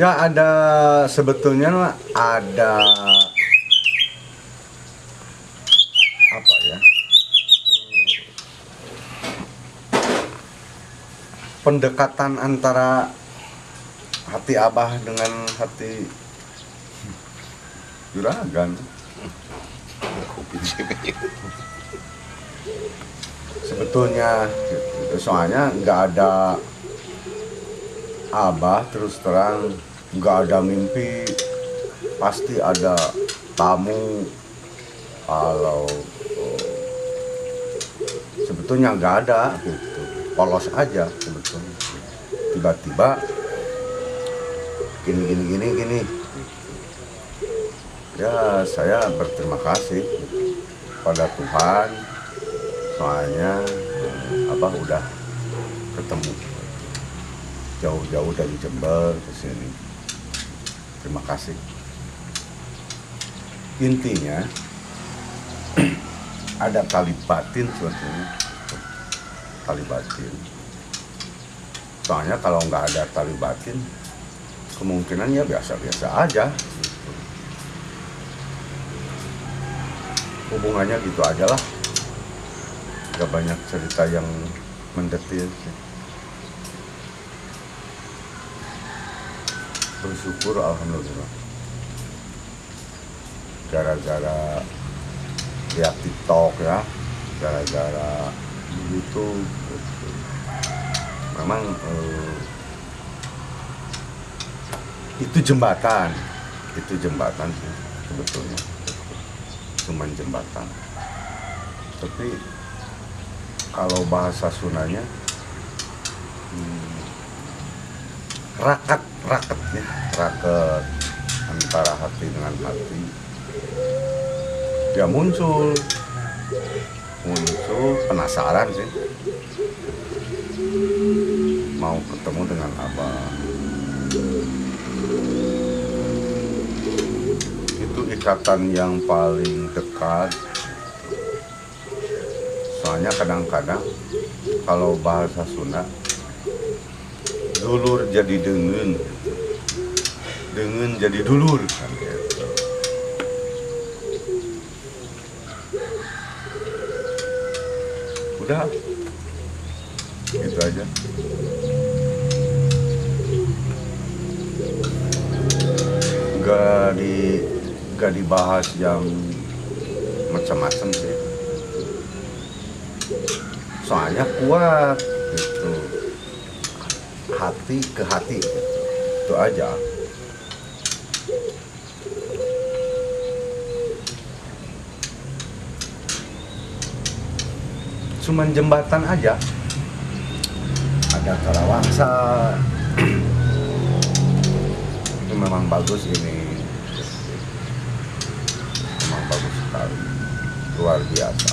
Ya ada sebetulnya mah ada apa ya? Pendekatan antara hati Abah dengan hati juragan. Sebetulnya soalnya nggak ada Abah terus terang nggak ada mimpi, pasti ada tamu. Kalau sebetulnya nggak ada gitu, polos aja sebetulnya. Tiba-tiba gini, ya saya berterima kasih pada Tuhan, soalnya Abah udah ketemu jauh-jauh dari Jember ke sini. Terima kasih. Intinya ada tali batin sebetulnya, tali batin. Soalnya kalau nggak ada tali batin, kemungkinan ya biasa-biasa aja. Hubungannya gitu aja lah. Gak banyak cerita yang mendetil sih. Bersyukur alhamdulillah. Gara-gara lihat TikTok ya, gara-gara YouTube, memang itu jembatan sih sebetulnya, cuman jembatan. Tapi kalau bahasa Sundanya raket antara hati dengan hati ya muncul penasaran sih mau ketemu dengan Abah. Itu ikatan yang paling dekat. Soalnya kadang-kadang kalau bahasa Sunda dulur jadi dengen jadi dulur kan gitu. Udah gitu aja. Gak dibahas yang macam-macam sih, soalnya kuat gitu, hati ke hati gitu. Itu aja. Cuman jembatan aja. Ada Karawangsa. Itu memang bagus ini. Memang bagus sekali. Luar biasa.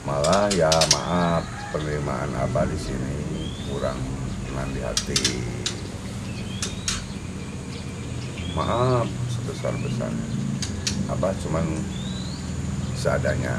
Malah ya maaf, penerimaan Abah di sini kurang di hati. Maaf sebesar-besarnya. Abah cuman seadanya.